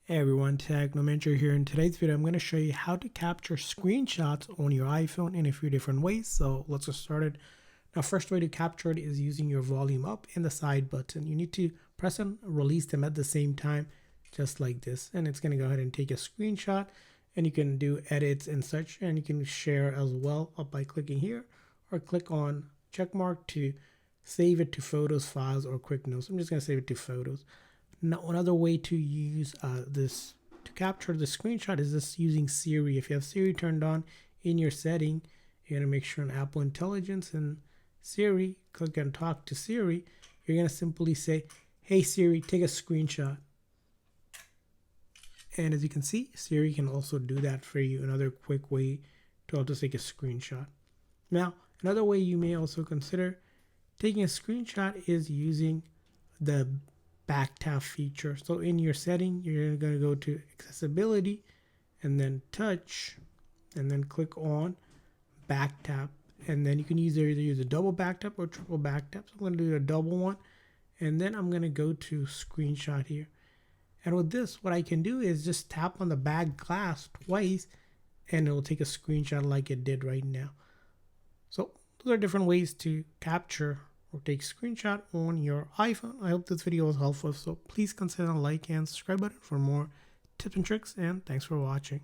Hey everyone, Technomentary here. In today's video, I'm going to show you how to capture screenshots on your iPhone in a few different ways. So let's get started. Now, first way to capture it is using your volume up and the side button. You need to press and release them at the same time, just like this. And it's going to go ahead and take a screenshot, and you can do edits and such, and you can share as well by clicking here or click on check mark to save it to photos, files, or quick notes. I'm just going to save it to photos. Now, another way to use this to capture the screenshot is just using Siri. If you have Siri turned on in your setting, you're going to make sure on Apple Intelligence and Siri, click on Talk to Siri. You're going to simply say, "Hey Siri, take a screenshot." And as you can see, Siri can also do that for you. Another quick way to also take a screenshot. Now, another way you may also consider taking a screenshot is using the back tap feature. So in your setting, you're going to go to accessibility and then touch and then click on back tap, and then you can either use a double back tap or triple back tap. So I'm going to do a double one, and then I'm going to go to screenshot here. And with this, what I can do is just tap on the back glass twice and it will take a screenshot like it did right now. So those are different ways to capture or take screenshot on your iPhone. I hope this video was helpful. So please consider the like and subscribe button for more tips and tricks, and thanks for watching.